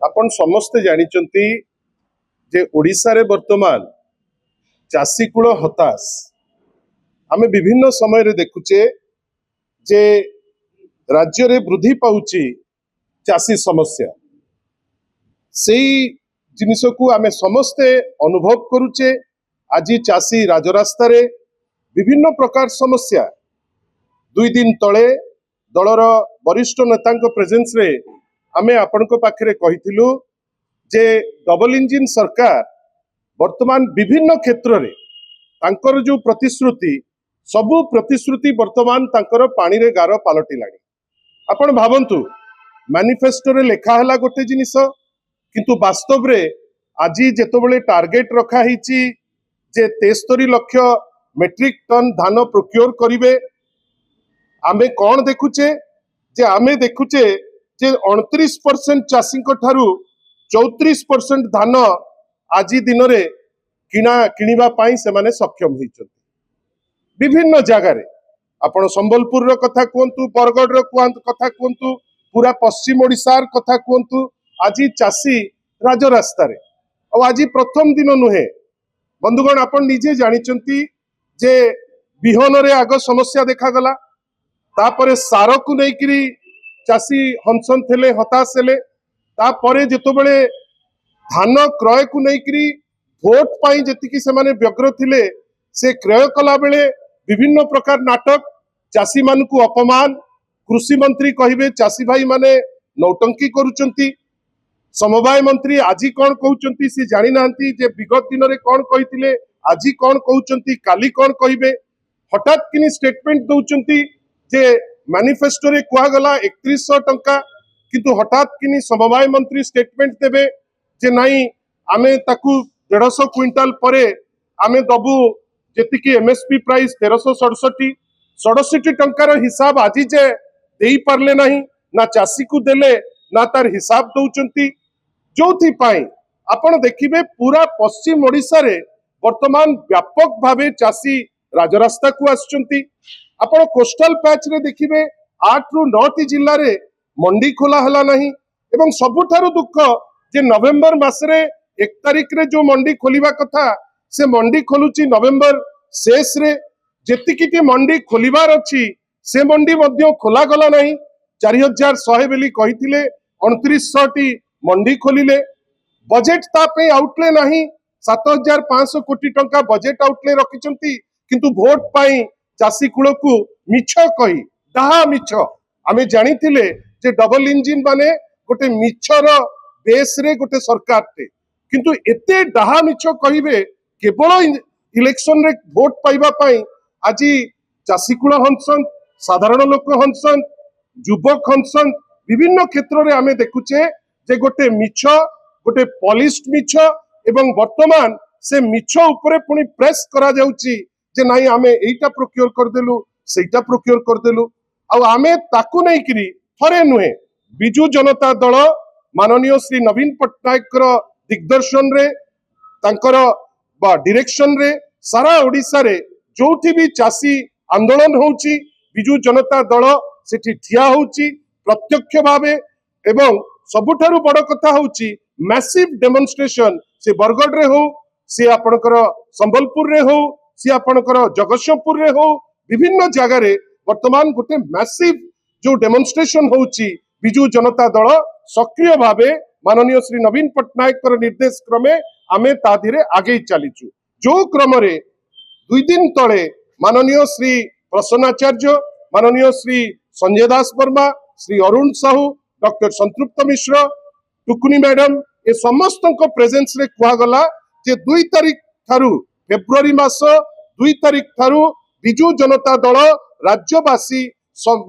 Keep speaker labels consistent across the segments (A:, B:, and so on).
A: आपण समस्ते जानिचंती जे ओडिशा रे वर्तमान चाषी कूल हताश आमे विभिन्न समय रे देखुचे जे राज्य रे वृद्धि पाउची चाषी समस्या से जिनिस को आमे समस्ते अनुभव करुचे। आज चाषी राजरास्ता रे विभिन्न प्रकार समस्या दुई दिन तले दलर वरिष्ठ नेता प्रेजेंस रे आमे आपण पाखे कहिथिलु जे डबल इंजिन सरकार वर्तमान विभिन्न क्षेत्र रे तांकर जो प्रतिश्रुति सबु प्रतिश्रुति वर्तमान तांकर पानी रे गार पालटिलाणी। आपण भावंतु मैनिफेस्टो रे लेखा हला गोटे जिनिस किंतु वास्तव रे आज जेतबेले टार्गेट रखा हिची जे 73 लाख मेट्रिक टन धान प्रोक्योर करिवे आमे कौन देखुचे जे आमे देखुचे जे 29% चाषी ठारू 34% धान आज दिन रे किणवा पाई से माने सक्षम होइछथि। विभिन्न जगार आपण संबलपुर रो कथा कहतु बरगढ़ रो कथा कहतु पूरा पश्चिम ओडिशार कथा कहतु आज चाषी राजरास्ता रे आज प्रथम दिन नुहे बंधुगण आपण निजे जानिचंती जे बिहन रे आग समस्या देखा गला तापरे सार को लेकिरी चाषी हंसन थे हताश हेले तापरे जेतबेले धान क्रय को लेकिरी भोट पाई जतिकी से माने व्यग्र थिले से क्रय कला बेले विभिन्न प्रकार नाटक चाषी मान को अपमान कृषि मंत्री कहिबे चाषी भाई माने नौटंकी करूचंती समवाय मंत्री आज कौन कहउचंती से जानि नांती जे विगत दिन रे कौन कहिथिले आज कौन कहउचंती काली कौन कहिबे हठात किनी स्टेटमेंट दउचंती जे मैनिफेस्टो रे कुआ गला 3100 टंका किंतु हठात किनी समवाय मंत्री स्टेटमेंट देबे जे नाही आमे ताकू 150 क्विंटाल परे आमे दबु जेतिकी एमएसपी प्राइस 1367 टंकार हिसाब आज जे देई पारले नाही ना चाषी को देले ना तार हिसाब दउचंती जोथि पाई आपण देखिबे पूरा पश्चिम ओडिशा रे वर्तमान व्यापक भावे चाषी राजरास्ता को आसचंती। आपण कोस्टल पैच रे देखिबे 8 रु 9 टी जिल्ला रे मंडी खोला हला नहीं एवं सबुठारु दुख जे नवेम्बर मासरे 1 तारिख रे जो मंडी खोलिबा कथा से मंडी खोलुची नवेम्बर शेष रे जेतिकी मंडी खोलिबार अछि से मंडी मध्य खोला गला नहीं 4100 बेली कहिथिले 2900 टी मंडी खोलिले बजेट तापे आउटले नहीं 7500 कोटी टंका बजेट आउटले रखिचंती किंतु भोट पाई चाषी कूल को मिछ कही डाहा मिछ आमे जानिथिले जे डबल इंजिन माने गोटे मिछर बेस रे गोटे सरकार टे किंतु एते डाहा मिछ कहिबे केवल इलेक्शन रे भोट पाइबा पाई आज चाषी कूल हंसन साधारण लोक हंसन युवक हंसन विभिन्न क्षेत्र रे आमे देखुचे जे गोटे मिछ गोटे पॉलिश्ड मिछ एवं वर्तमान से मिछ उपरे पुनी प्रेस करा जाउची जे नाही आमे एटा प्रोक्योर कर देलु सेटा प्रोक्योर कर देलु आ आमे ताकू नै करी थरे नुहे बिजू जनता दल माननीय श्री नवीन पट्टनायक दिग्दर्शन रे तांकर बा डायरेक्शन रे सारा ओडिसा रे जोठी भी चाषी आंदोलन होउची बिजू जनता दल सेठी ठिया होउची प्रत्यक्ष भावे एवं सबुठारु बड़ कथा होउची मैसिव डेमोन्स्ट्रेशन से बरगढ़ रे हो से आपनकर संबलपुर रे हो से आपनकर जगतसिंहपुर रे हो विभिन्न जगह रे वर्तमान गोटे मैसिव जो डेमोन्स्ट्रेशन होउची बिजू जनता दल सक्रिय भावे माननीय श्री नवीन पट्टनायक निर्देश क्रमे आमे ता धीरे आगे चलीचु जो क्रम रे 2 दिन तले माननीय श्री प्रसन्नाचार्य माननीय श्री संजय दास वर्मा श्री अरुण साहू डॉक्टर संतृप्त मिश्र टुकुनी मैडम ए समस्त प्रेजेंस रे कुआ गला जे 2 तारिख थारु फेब्रुआरी मास 2 तारिख थारु बिजू जनता दल राज्यवासी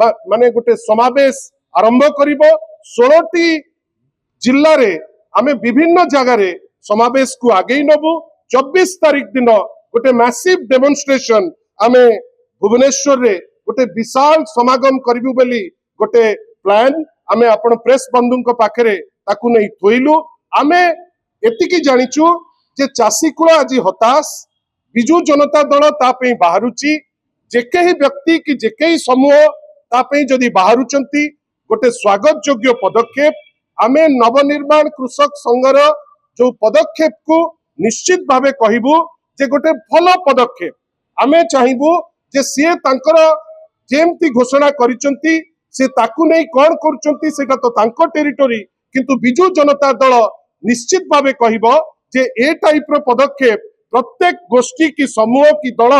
A: माने गोटे समावेश आरंभ करिबो 16 टी जिल्ला रे आमे विभिन्न जगह रे समावेश को आगे नबु 24 तारिख दिन गोटे मैसिव डेमोन्स्ट्रेशन आमे भुवनेश्वर रे गोटे विशाल समागम करिबु बेली गोटे प्लान आमे आपण प्रेस बंधु पाखे ताकू नहीं थोइलु आमे एतिकी जानिचु जे चाषी कूल आज हताश बिजू जनता दल तापई बाहरुची जेके ही व्यक्ति कि जेके ही समूह तापई जदि बाहरुचंती गोटे स्वागत योग्य पदक्षेप आमे नवनिर्माण कृषक संघर जो पदक्षेप को निश्चित भावे कहबू जे गोटे भल पदक्षेप आमे चाहबू जे सी तांकर जेमती घोषणा करिसंती से ताकू नहीं कौन करुचंती सेटा तो तांको टेरिटोरी किंतु बिजू जनता दल निश्चित भावे कहबो जे ए टाइप रो पदक्षेप प्रत्येक गोष्ठी की समूह की दल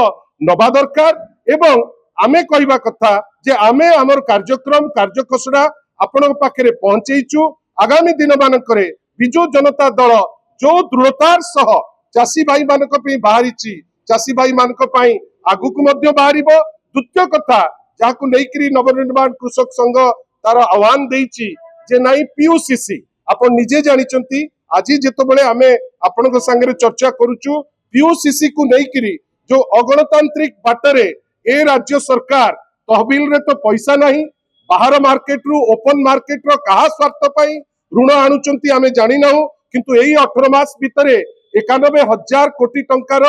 A: नबा दरकार एवं आमे कहबा कथा जे आमे हमर कार्यक्रम कार्यकसड़ा आपण पाखे पहुंचेचु आगामी दिन मानकरे बिजू जनता दल जो दृढ़तार सह चाषी भाई मानक बाहरी चाषी भाई मानक आगुक बाहर द्वितीय कथा जहां नहीं नवनिर्माण कृषक संघ तार आह्वान देइछि जे नाई पीयूसीसी आपण निजे जानिचंती आज जेतबेले आमे आपनक संगे चर्चा करूचु पीयूसीसी को नहीं जो अगणतांत्रिक बाटरे ए राज्य सरकार तहबिल रे तो पैसा नहीं बाहर मार्केट रु ओपन मार्केट रो कहा स्वार्थ पाई ऋण आणुचंती आमे जानि नाहु किंतु एई 18 मास भितरे 91,000 कोटी टंकार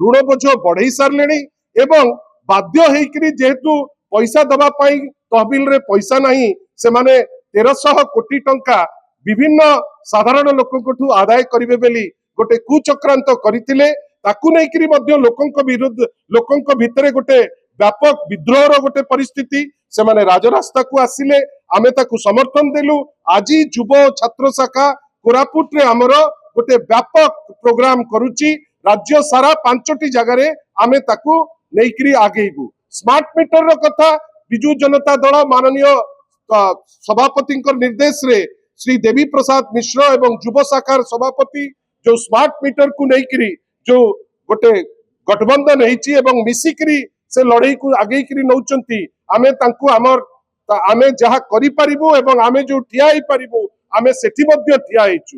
A: ऋण बोझ बढ़ई सारलेनी एवं बाध्य हेकरी जेहेतु पैसा दबा पाई तहबिल रे पैसा नहीं से माने 1300 कोटी टंका विभिन्न साधारण लोकंकठू आदाय करिवे बेली गोटे कुचक्रांत करितिले ताकू नेकरी मध्य लोकंक विरुद्ध लोकंक भितरे गोटे व्यापक विद्रोह रो गोटे परिस्थिति से माने राजरास्ता को आसिले आमे ताकू समर्थन देलु आज युव छात्र शाखा कोरापुट रे हमर गोटे व्यापक प्रोग्राम करूची राज्य सारा 5टी जगह रे आमे ताकू नेकरी आगेबू स्मार्ट मीटर रो कथा बिजू जनता दल माननीय सभापति निर्देश रे श्री देवी प्रसाद मिश्र एवं युव शाखार सभापति जो स्मार्ट मीटर को नेकरी जो गोटे गठबंधन होइछि एवं मिसिकरी से लड़ाई को आगे नौचंती आमे तांकू आमर आमे जहा करि परिबू एवं आमे जो ठिया ही परिबू आमे सेठी मध्य ठिया हेचु।